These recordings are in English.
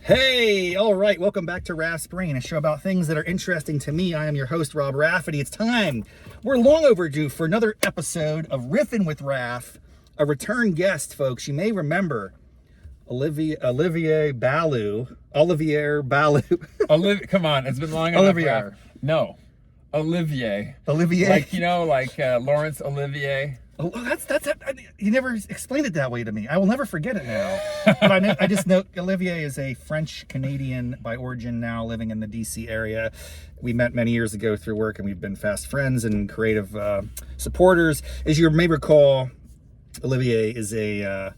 Hey, all right, welcome back to Raff's Brain, a show about things that are interesting to me. I am your host, Rob Raffety. It's time. We're long overdue for another episode of Riffin with Raff, a return guest, folks. You may remember Olivier Ballou. Come on, it's been long enough. Olivier. No, Olivier. Olivier. Like Laurence Olivier. Oh, that's you never explained it that way to me. I will never forget it now. But I just know Olivier is a French Canadian by origin, now living in the DC area. We met many years ago through work, and we've been fast friends and creative supporters. As you may recall, Olivier is a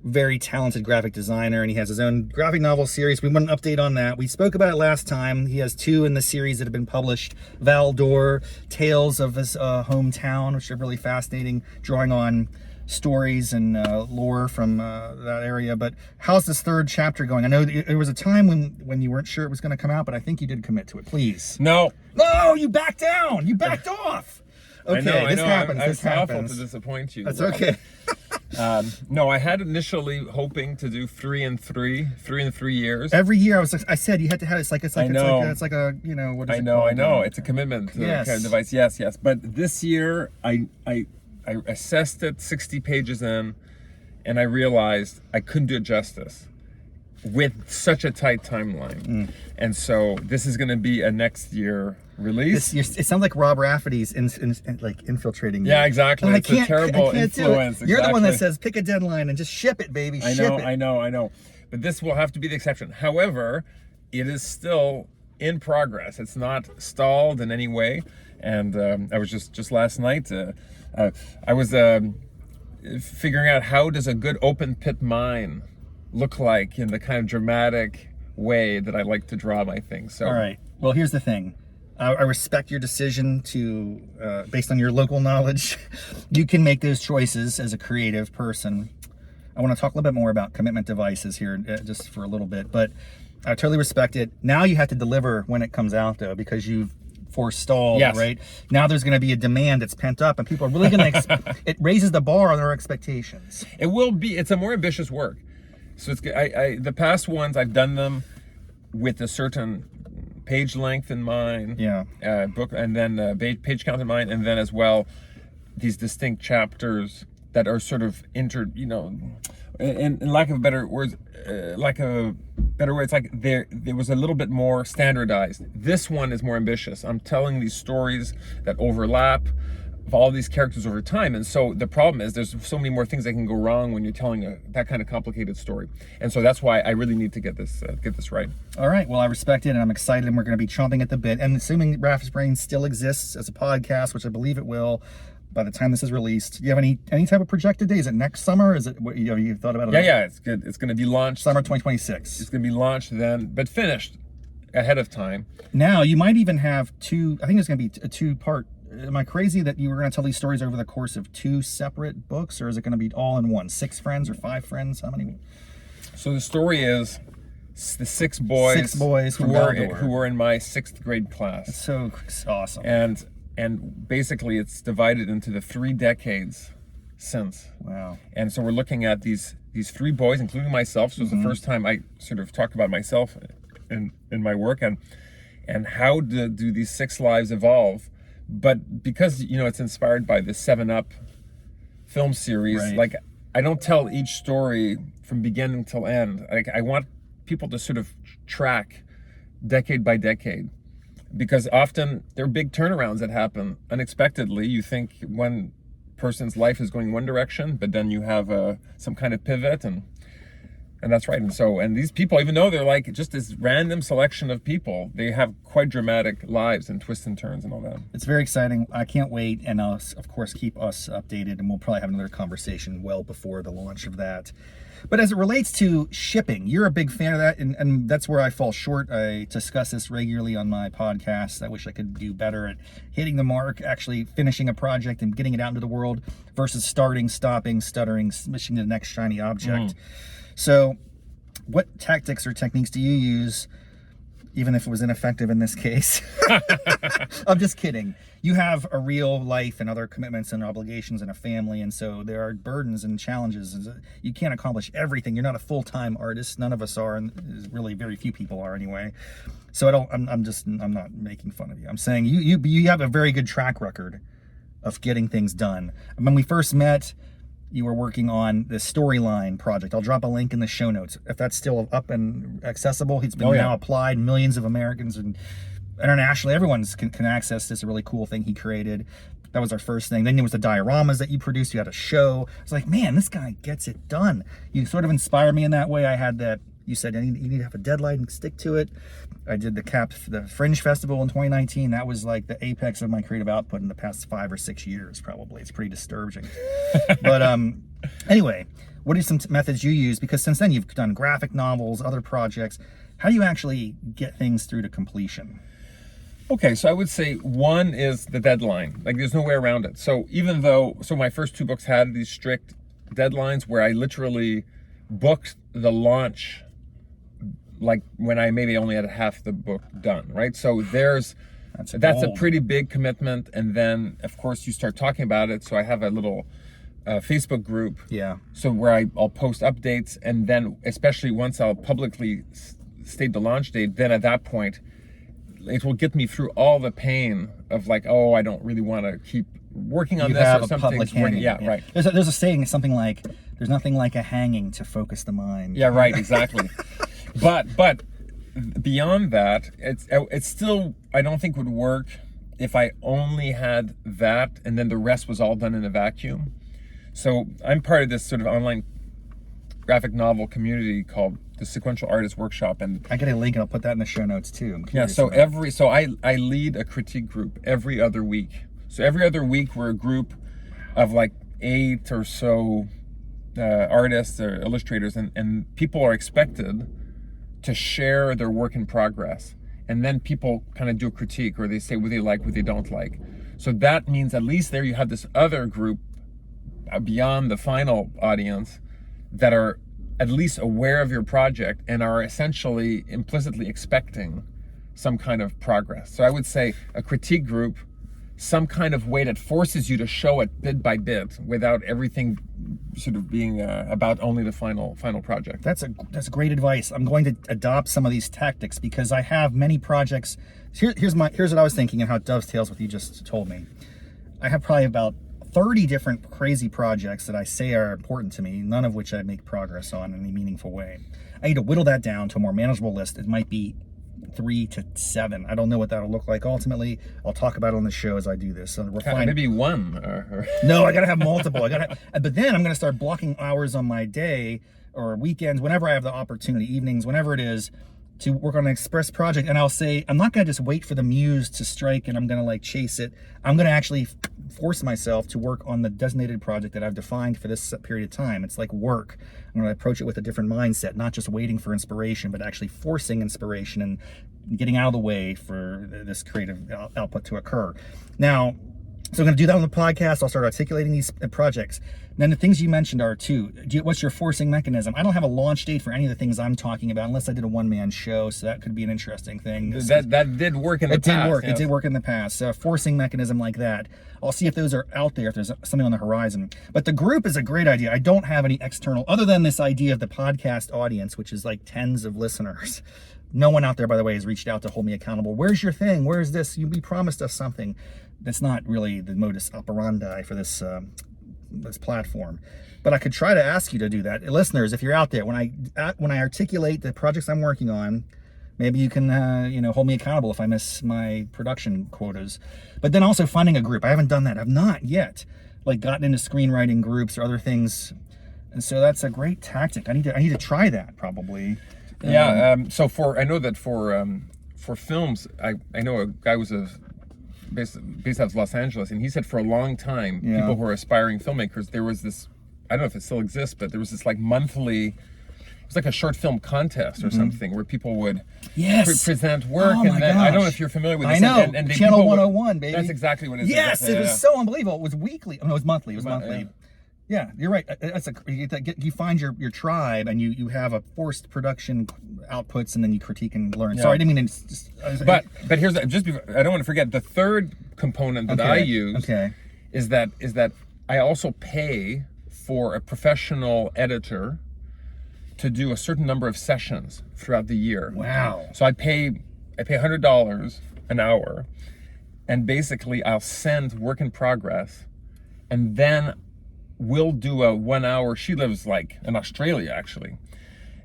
very talented graphic designer, and he has his own graphic novel series. We want an update on that. We spoke about it last time. He has two in the series that have been published. Val d'Or, Tales of his hometown, which are really fascinating, drawing on stories and lore from that area. But how's this third chapter going? I know there was a time when you weren't sure it was going to come out, but I think you did commit to it. Please. No, you backed down. You backed off. Okay, I know. Happens. It's awful to disappoint you. That's okay. No, I had initially hoping to do 3 in 3 years. Every year I said you had to have it's like a what is I know. It's a commitment yes. kind of device. Yes. But this year I assessed it 60 pages in, and I realized I couldn't do it justice with such a tight timeline. And so this is going to be a next year release. It sounds like Rob Rafferty's infiltrating you. Yeah, exactly. It's a terrible influence. You're the one that says pick a deadline and just ship it, baby. I know. But this will have to be the exception. However, it is still in progress. It's not stalled in any way. And I was just last night, I was figuring out how does a good open pit mine look like in the kind of dramatic way that I like to draw my things. So, all right. Well, here's the thing. I respect your decision to, based on your local knowledge, you can make those choices as a creative person. I want to talk a little bit more about commitment devices here just for a little bit, but I totally respect it. Now you have to deliver when it comes out, though, because you've forestalled, yes. Right? Now there's going to be a demand that's pent up, and people are really going to, it raises the bar on their expectations. It will be, it's a more ambitious work. So it's the past ones, I've done them with a certain page length in mind, book, and then page count in mind, and then as well these distinct chapters that are sort of in lack of better words, it's like there was a little bit more standardized. This one is more ambitious. I'm telling these stories that overlap of all these characters over time, and so the problem is there's so many more things that can go wrong when you're telling that kind of complicated story, and so that's why I really need to get this right. All right, well, I respect it, and I'm excited, and we're going to be chomping at the bit, and assuming Raff's Brain still exists as a podcast, which I believe it will by the time this is released. Do you have any type of projected day? Is it next summer? Is it what you've thought about it? Yeah, it's good. It's going to be launched summer 2026. It's going to be launched then, but finished ahead of time. Now you might even have two. I think it's going to be a two-part. Am I crazy that you were going to tell these stories over the course of 2 separate books, or is it going to be all in one? 6 friends or 5 friends? How many? So the story is the 6 boys who were in my 6th grade class. It's so awesome. And basically it's divided into the 3 decades since. Wow. And so we're looking at these 3 boys, including myself. So it's the first time I sort of talk about myself in my work, and how do these 6 lives evolve. But because it's inspired by the 7-Up film series, right. Like I don't tell each story from beginning till end. Like I want people to sort of track decade by decade, because often there are big turnarounds that happen unexpectedly. You think one person's life is going one direction, but then you have some kind of pivot, and that's right. And these people, even though they're like just this random selection of people, they have quite dramatic lives and twists and turns and all that. It's very exciting. I can't wait. And I'll, of course, keep us updated, and we'll probably have another conversation well before the launch of that. But as it relates to shipping, you're a big fan of that, and that's where I fall short. I discuss this regularly on my podcast. I wish I could do better at hitting the mark, actually finishing a project and getting it out into the world, versus starting, stopping, stuttering, switching to the next shiny object. So what tactics or techniques do you use even if it was ineffective in this case. I'm just kidding. You have a real life and other commitments and obligations and a family, and so there are burdens and challenges. You can't accomplish everything. You're not a full-time artist. None of us are, and really very few people are anyway. So I'm not making fun of you. I'm saying you have a very good track record of getting things done. When we first met, you were working on the Storyline project. I'll drop a link in the show notes if that's still up and accessible. It's been now applied. Millions of Americans and internationally, everyone can access this. A really cool thing he created. That was our first thing. Then there was the dioramas that you produced. You had a show. I was like, man, this guy gets it done. You sort of inspired me in that way. I had that. You said you need to have a deadline and stick to it. I did the Fringe Festival in 2019. That was like the apex of my creative output in the past 5 or 6 years, probably. It's pretty disturbing. But anyway, what are some methods you use? Because since then you've done graphic novels, other projects. How do you actually get things through to completion? Okay, so I would say one is the deadline. Like there's no way around it. So even though, my first 2 books had these strict deadlines where I literally booked the launch like when I maybe only had half the book done, right? So that's a pretty big commitment. And then of course you start talking about it. So I have a little Facebook group. Yeah. So where I'll post updates, and then especially once I'll publicly state the launch date, then at that point, it will get me through all the pain of like, oh, I don't really want to keep working on this or something. Yeah, right. There's a saying, something like, there's nothing like a hanging to focus the mind. Yeah, right, exactly. But beyond that, it's still, I don't think would work if I only had that and then the rest was all done in a vacuum. So I'm part of this sort of online graphic novel community called the Sequential Artist Workshop, and I get a link and I'll put that in the show notes too. Yeah, so I lead a critique group every other week. So every other week we're a group of like 8 or so artists or illustrators, and people are expected to share their work in progress, and then people kind of do a critique, or they say what they like, what they don't like. So that means at least there you have this other group beyond the final audience that are at least aware of your project and are essentially implicitly expecting some kind of progress. So I would say a critique group, some kind of way that forces you to show it bit by bit without everything sort of being about only the final project. That's great advice. I'm going to adopt some of these tactics because I have many projects. Here's what I was thinking and how it dovetails with what you just told me. I have probably about 30 different crazy projects that I say are important to me, none of which I make progress on in any meaningful way. I need to whittle that down to a more manageable list. It might be 3 to 7. I don't know what that'll look like ultimately. I'll talk about it on the show as I do this. So maybe 1. No, I gotta have multiple. But then I'm gonna start blocking hours on my day or weekends, whenever I have the opportunity, evenings, whenever it is, to work on an express project. And I'll say, I'm not gonna just wait for the muse to strike and I'm gonna like chase it. I'm gonna actually force myself to work on the designated project that I've defined for this period of time. It's like work. I'm going to approach it with a different mindset, not just waiting for inspiration, but actually forcing inspiration and getting out of the way for this creative output to occur. Now, so I'm going to do that on the podcast. I'll start articulating these projects. And then the things you mentioned are what's your forcing mechanism? I don't have a launch date for any of the things I'm talking about unless I did a one-man show, so that could be an interesting thing. That did work in the past. It did work. Yes. It did work in the past. So a forcing mechanism like that. I'll see if those are out there, if there's something on the horizon. But the group is a great idea. I don't have any external, other than this idea of the podcast audience, which is like tens of listeners. No one out there, by the way, has reached out to hold me accountable. Where's your thing? Where's this? You promised us something. That's not really the modus operandi for this platform. But I could try to ask you to do that. Listeners, if you're out there, when I articulate the projects I'm working on, maybe you can hold me accountable if I miss my production quotas. But then also finding a group. I haven't done that. I've not yet gotten into screenwriting groups or other things. And so that's a great tactic. I need to try that probably. Yeah. I know that for films, I know a guy was based out of Los Angeles, and he said for a long time, people who are aspiring filmmakers, there was this, I don't know if it still exists, but there was this monthly, it was like a short film contest or something where people would present work. Oh, and then, I don't know if you're familiar with this. I know, and Channel 101, baby. That's exactly what it is. Yes, it was so unbelievable. It was weekly. No, it was monthly. It was monthly. Yeah, you're right. That's you find your tribe, and you have a forced production outputs, and then you critique and learn. Yeah. Sorry, I didn't mean to just. But here's just before, I don't want to forget the third component that I use is that I also pay for a professional editor to do a certain number of sessions throughout the year. Wow. So I pay $100 an hour, and basically I'll send work in progress, and then we'll do a 1 hour. She lives like in Australia actually,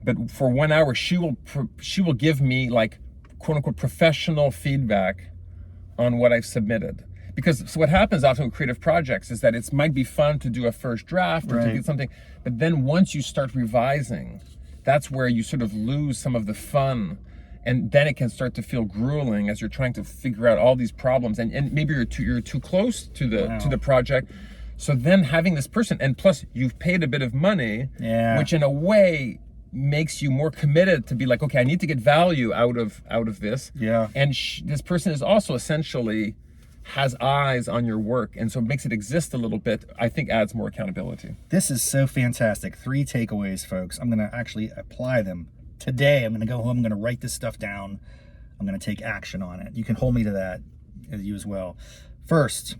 but for 1 hour she will give me like quote unquote professional feedback on what I've submitted. Because so what happens often with creative projects is that it might be fun to do a first draft or to get something, but then once you start revising, that's where you sort of lose some of the fun, and then it can start to feel grueling as you're trying to figure out all these problems, and maybe you're too close to the project. So then having this person, and plus you've paid a bit of money, which in a way makes you more committed to be like, okay, I need to get value out of this. Yeah. And this person is also essentially has eyes on your work, and so it makes it exist a little bit. I think adds more accountability. This is so fantastic. 3 takeaways, folks. I'm gonna actually apply them today. I'm gonna go home, I'm gonna write this stuff down. I'm gonna take action on it. You can hold me to that, you as well. First,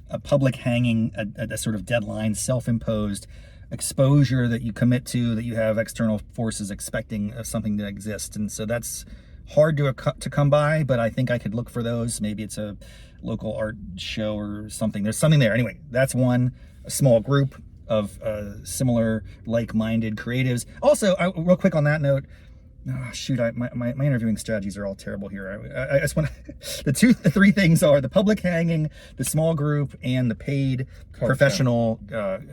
a public hanging, a sort of deadline, self-imposed exposure that you commit to, that you have external forces expecting of something to exist. And so that's hard to come by, but I think I could look for those. Maybe it's a local art show or something. There's something there. Anyway, that's one. A small group of similar, like-minded creatives. Also, real quick on that note, my interviewing strategies are all terrible here. I just want the 3 things are the public hanging, the small group, and the paid professional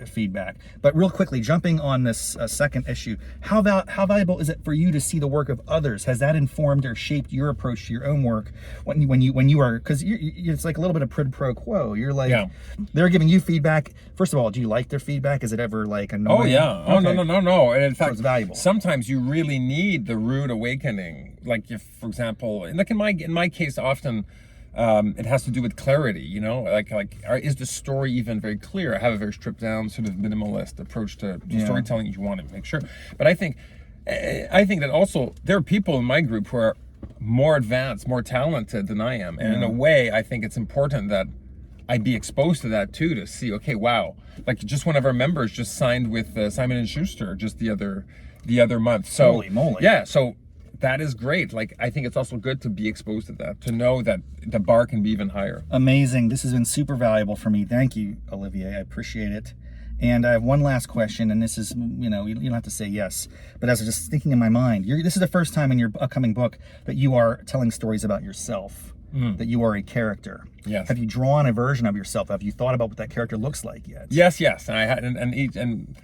feedback. But real quickly, jumping on this second issue, how valuable is it for you to see the work of others? Has that informed or shaped your approach to your own work when you are, because it's like a little bit of quid pro quo. You're like, they're giving you feedback. First of all, do you like their feedback? Is it ever like annoying? Oh yeah. Oh no. And in fact, it's valuable. Sometimes you really need the rude awakening. Like if, for example, like in my case, often it has to do with clarity. You know, like is the story even very clear? I have a very stripped down, sort of minimalist approach to storytelling. You want to make sure, but I think that also there are people in my group who are more advanced, more talented than I am, and in a way, I think it's important that I be exposed to that too, to see, okay, wow, like just one of our members just signed with Simon & Schuster just the other month. So holy moly. Yeah, so that is great. Like, I think it's also good to be exposed to that, to know that the bar can be even higher. Amazing. This has been super valuable for me. Thank you, Olivier. I appreciate it. And I have one last question, and this is, you don't have to say yes, but as I was just thinking in my mind, this is the first time in your upcoming book that you are telling stories about yourself. That you are a character. Yes. Have you drawn a version of yourself? Have you thought about what that character looks like yet? Yes. And I had, and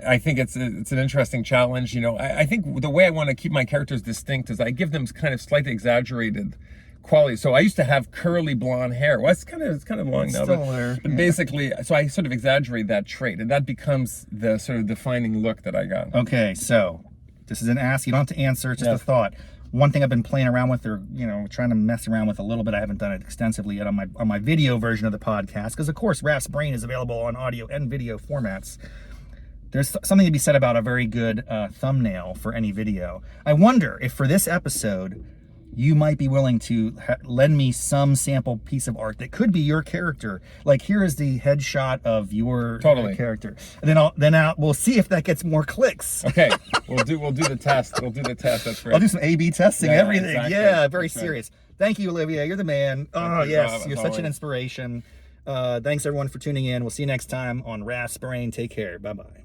I think it's an interesting challenge. I think the way I want to keep my characters distinct is I give them kind of slightly exaggerated qualities. So I used to have curly blonde hair. Well, it's kind of long now, but basically, so I sort of exaggerate that trait, and that becomes the sort of defining look that I got. Okay, so this is an ask. You don't have to answer. It's just a thought. One thing I've been playing around with, or trying to mess around with a little bit, I haven't done it extensively yet on my video version of the podcast, because of course Raff's Brain is available on audio and video formats. There's something to be said about a very good thumbnail for any video. I wonder if for this episode you might be willing to lend me some sample piece of art that could be your character. Like, here is the headshot of your character, and then we'll see if that gets more clicks. Okay, we'll do the test. We'll do the test. That's great. I'll do some A/B testing. Everything. Exactly. Yeah, very serious. Thank you, Olivier. You're the man. Oh yes, you're such an inspiration. Thanks everyone for tuning in. We'll see you next time on Raff's Brain. Take care. Bye bye.